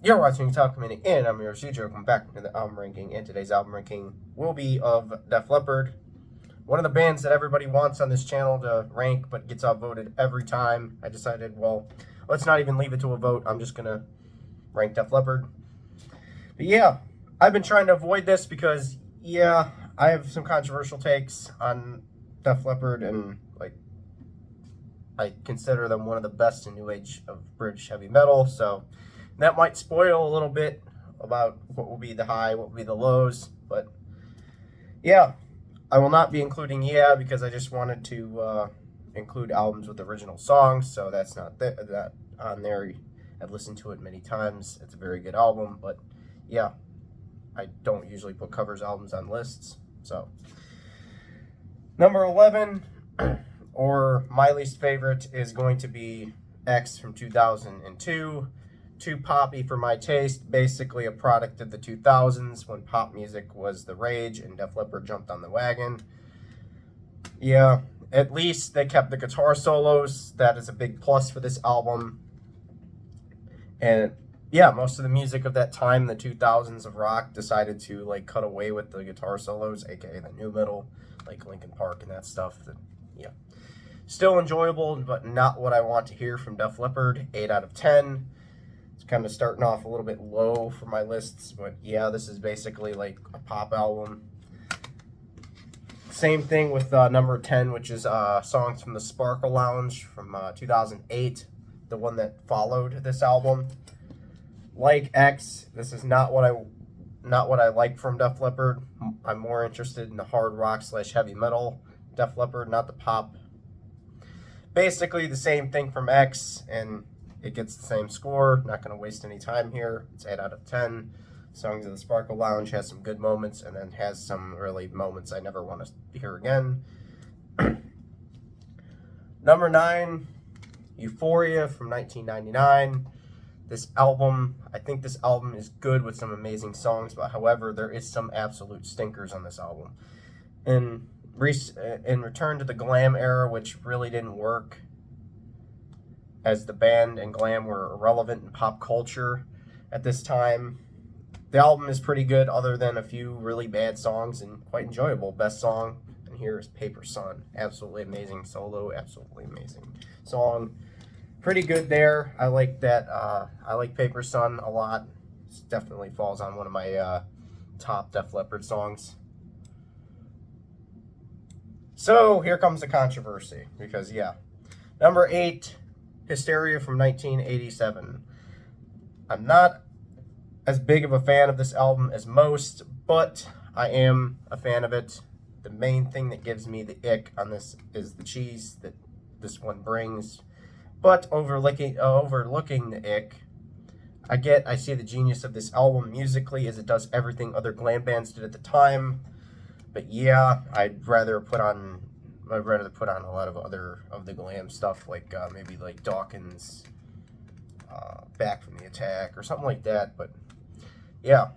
You're watching Talk Community, and I'm your CJ. Welcome back to the album ranking, and today's album ranking will be of Def Leppard, one of the bands that everybody wants on this channel to rank, but gets outvoted every time. I decided, well, let's not even leave it to a vote. I'm just gonna rank Def Leppard. But yeah, I've been trying to avoid this because, yeah, I have some controversial takes on Def Leppard, and I consider them one of the best in new age of British heavy metal, so that might spoil a little bit about what will be the high, what will be the lows. But yeah, I will not be including because I just wanted to include albums with original songs, so that's not that on there. I've listened to it many times. It's a very good album, but yeah, I don't usually put covers albums on lists. So number 11, or my least favorite, is going to be X from 2002. Too poppy for my taste, basically a product of the 2000s when pop music was the rage and Def Leppard jumped on the wagon. Yeah, at least they kept the guitar solos. That is a big plus for this album. And yeah, most of the music of that time, the 2000s of rock, decided to cut away with the guitar solos, aka the new metal, like Linkin Park and that stuff. Yeah, still enjoyable, but not what I want to hear from Def Leppard. 8 out of 10. It's kind of starting off a little bit low for my lists, but yeah, this is basically like a pop album. Same thing with number 10, which is songs from the Sparkle Lounge from 2008, the one that followed this album. Like X, this is not what I like from Def Leppard. I'm more interested in the hard rock / heavy metal Def Leppard, not the pop. Basically the same thing from X, and it gets the same score. Not going to waste any time here. It's 8 out of 10. Songs of the Sparkle Lounge has some good moments, and then has some really moments I never want to hear again. Number 9, Euphoria from 1999. I think this album is good with some amazing songs, but however, there is some absolute stinkers on this album. In return to the glam era, which really didn't work, as the band and glam were irrelevant in pop culture at this time. The album is pretty good, other than a few really bad songs, and quite enjoyable. Best song, and here is Paper Sun. Absolutely amazing solo, absolutely amazing song. Pretty good there. I like that. I like Paper Sun a lot. It definitely falls on one of my top Def Leppard songs. So here comes the controversy, because yeah. Number 8, Hysteria from 1987. I'm not as big of a fan of this album as most, but I am a fan of it. The main thing that gives me the ick on this is the cheese that this one brings. But overlooking the ick, I see the genius of this album musically, as it does everything other glam bands did at the time. But yeah, I'd rather put on a lot of other of the glam stuff, maybe like Dawkins, Back from the Attack, or something like that. But yeah,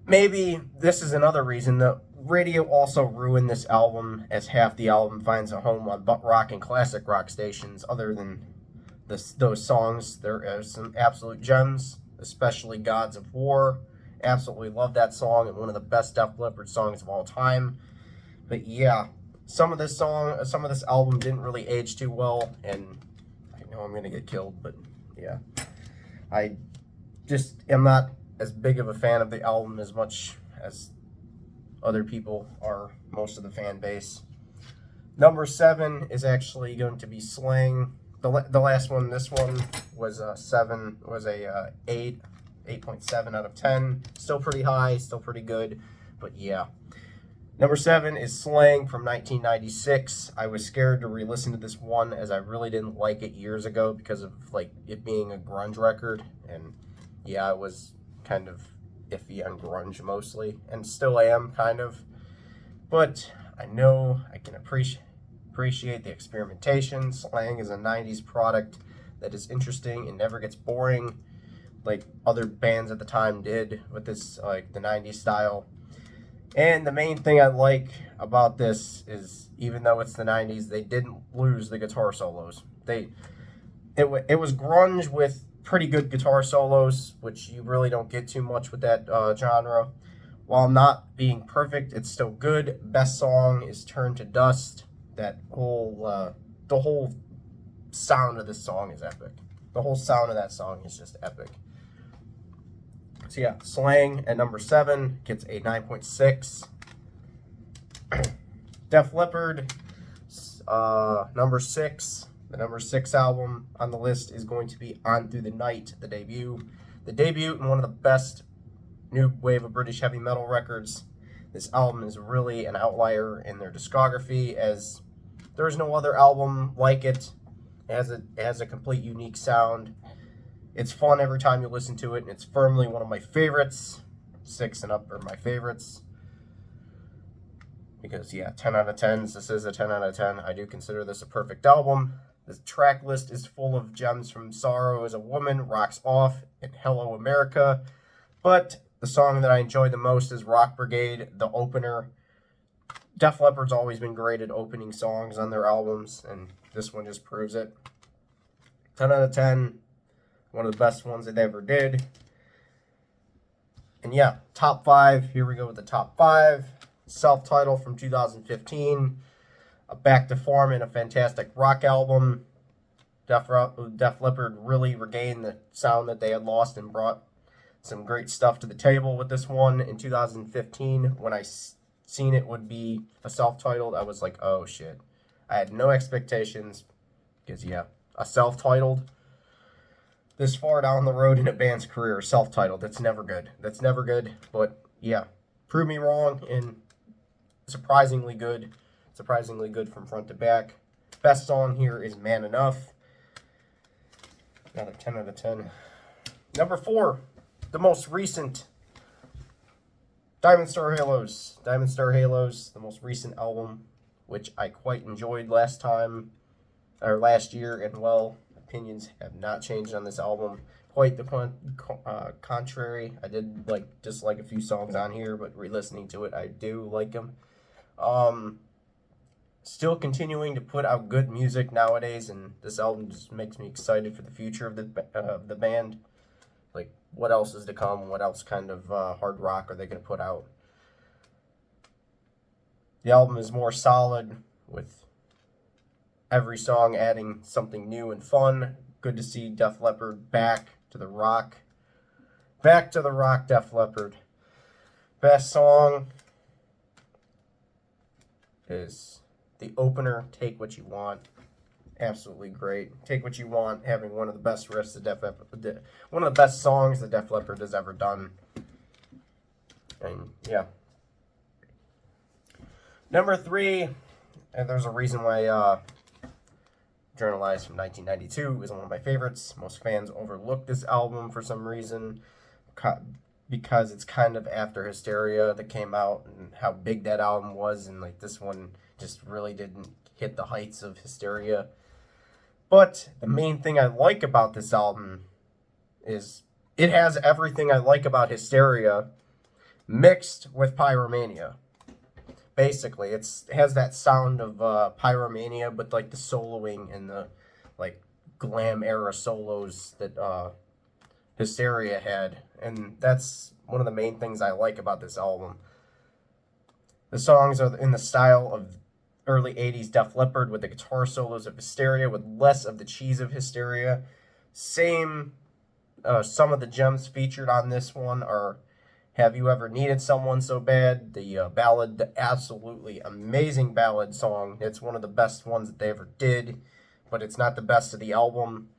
maybe this is another reason. The radio also ruined this album, as half the album finds a home on butt rock and classic rock stations. Other than those songs, there are some absolute gems, especially Gods of War. Absolutely love that song, and one of the best Def Leppard songs of all time. But yeah, some of this album didn't really age too well, and I know I'm gonna get killed, but yeah, I just am not as big of a fan of the album as much as other people are, most of the fan base. Number 7 is actually going to be Slang. The last one, this one was a 8.7 out of 10. Still pretty high, still pretty good, but yeah. Number 7 is Slang from 1996. I was scared to re-listen to this one, as I really didn't like it years ago because of it being a grunge record, and yeah, I was kind of iffy on grunge mostly, and still am kind of. But I know I can appreciate the experimentation. Slang is a 90s product that is interesting and never gets boring, like other bands at the time did with this, the 90s style. And the main thing I like about this is, even though it's the 90s, they didn't lose the guitar solos. It was grunge with pretty good guitar solos, which you really don't get too much with that genre. While not being perfect, it's still good. Best song is Turn to Dust. That whole, the whole sound of this song is epic. The whole sound of that song is just epic. So yeah, Slang at number 7 gets a 9.6. Def Leppard, number 6. The number 6 album on the list is going to be On Through the Night, the debut. The debut and one of the best new wave of British heavy metal records. This album is really an outlier in their discography, as there's no other album like it. It has a complete unique sound. It's fun every time you listen to it, and it's firmly one of my favorites. 6 and up are my favorites. Because, yeah, 10 out of 10s. This is a 10 out of 10. I do consider this a perfect album. The track list is full of gems from Sorrow as a Woman, Rocks Off, and Hello America. But the song that I enjoy the most is Rock Brigade, the opener. Def Leppard's always been great at opening songs on their albums, and this one just proves it. 10 out of 10. One of the best ones that they ever did. And yeah, top 5. Here we go with the top 5. Self-titled from 2015. A Back to Form and a fantastic rock album. Def Leppard really regained the sound that they had lost and brought some great stuff to the table with this one. In 2015, when I seen it would be a self-titled, I was like, oh shit. I had no expectations, because yeah, a self-titled this far down the road in a band's career, self-titled, that's never good. That's never good, but yeah, prove me wrong, and surprisingly good from front to back. Best song here is Man Enough. Another 10 out of 10. Number 4, the most recent, Diamond Star Halos. Diamond Star Halos, the most recent album, which I quite enjoyed last year, and well, opinions have not changed on this album. Quite the contrary. I did dislike a few songs on here, but re-listening to it, I do like them. Still continuing to put out good music nowadays, and this album just makes me excited for the future of the band. Like, what else is to come? What else kind of hard rock are they going to put out? The album is more solid, with every song adding something new and fun. Good to see Def Leppard back to the rock. Back to the rock, Def Leppard. Best song is the opener, Take What You Want. Absolutely great. Take What You Want, having one of the best riffs that one of the best songs that Def Leppard has ever done. And yeah. Number 3, and there's a reason why Journalized from 1992 is one of my favorites. Most fans overlook this album for some reason, because it's kind of after Hysteria that came out, and how big that album was, and like this one just really didn't hit the heights of Hysteria. But the main thing I like about this album is it has everything I like about Hysteria mixed with Pyromania. Basically, it has that sound of Pyromania, but like the soloing and the like glam era solos that Hysteria had, and that's one of the main things I like about this album. The songs are in the style of early 80s Def Leppard, with the guitar solos of Hysteria, with less of the cheese of Hysteria. Some of the gems featured on this one are Have You Ever Needed Someone So Bad, the ballad, the absolutely amazing ballad song. It's one of the best ones that they ever did, but it's not the best of the album.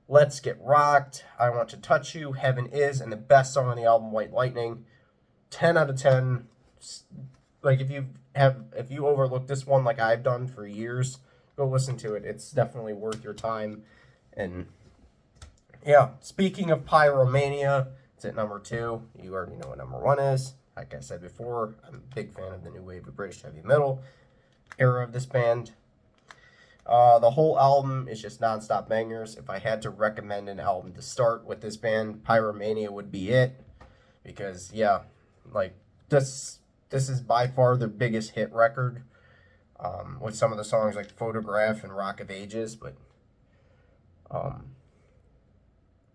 Let's Get Rocked, I Want to Touch You, Heaven Is, and the best song on the album, White Lightning. 10 out of 10. Like, if you overlook this one like I've done for years, go listen to it. It's definitely worth your time. And yeah, speaking of Pyromania, it's at number 2. You already know what number 1 is. Like I said before, I'm a big fan of the new wave of British heavy metal era of this band. The whole album is just non-stop bangers. If I had to recommend an album to start with this band, Pyromania would be it. Because, yeah, like, this is by far their biggest hit record. With some of the songs like Photograph and Rock of Ages. But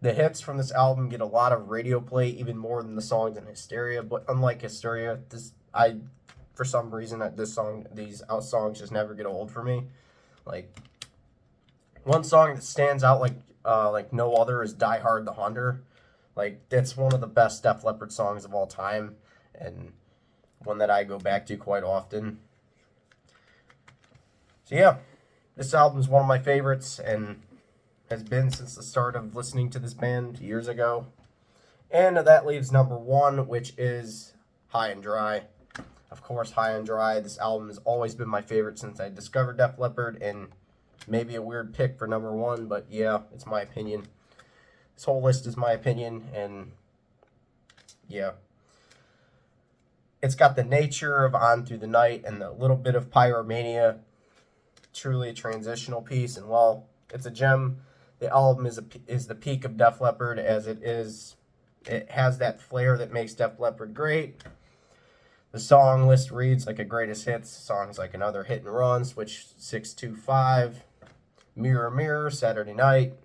The hits from this album get a lot of radio play, even more than the songs in Hysteria. But unlike Hysteria, for some reason, these songs just never get old for me. Like, one song that stands out like no other is "Die Hard" the Hunter. Like, that's one of the best Def Leppard songs of all time, and one that I go back to quite often. So yeah, this album is one of my favorites, and has been since the start of listening to this band years ago. And that leaves number 1, which is High and Dry. Of course, High and Dry. This album has always been my favorite since I discovered Def Leppard, and maybe a weird pick for number 1, but yeah, it's my opinion. This whole list is my opinion, and yeah. It's got the nature of On Through the Night and a little bit of Pyromania. Truly a transitional piece, and while it's a gem, the album is the peak of Def Leppard, as it has that flair that makes Def Leppard great. The song list reads like a greatest hits. Songs like Another Hit and Run, Switch 625, Mirror Mirror, Saturday Night,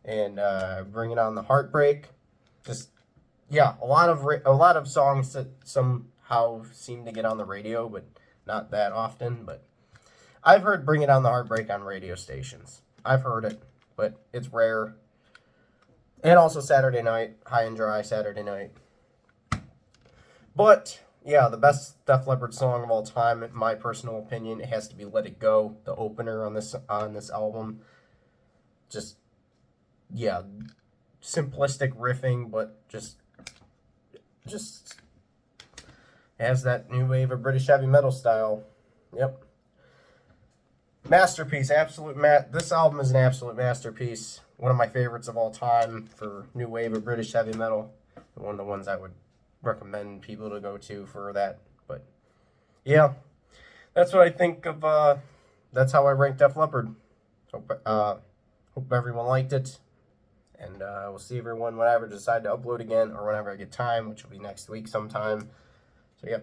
and Bringing On the Heartbreak. Just, yeah, a lot of songs that somehow seem to get on the radio, but not that often. But I've heard Bringing On the Heartbreak on radio stations. I've heard it, but it's rare. And also Saturday Night, High and Dry, Saturday Night. But yeah, the best Def Leppard song of all time, in my personal opinion, it has to be "Let It Go," the opener on this album. Just, yeah, simplistic riffing, but just has that new wave of British heavy metal style. Yep. Masterpiece, this album is an absolute masterpiece. One of my favorites of all time for new wave of British heavy metal. One of the ones I would recommend people to go to for that. But yeah, that's what I think of. That's how I rank Def Leppard. Hope everyone liked it, and we'll see everyone whenever I decide to upload again, or whenever I get time, which will be next week sometime. So yeah.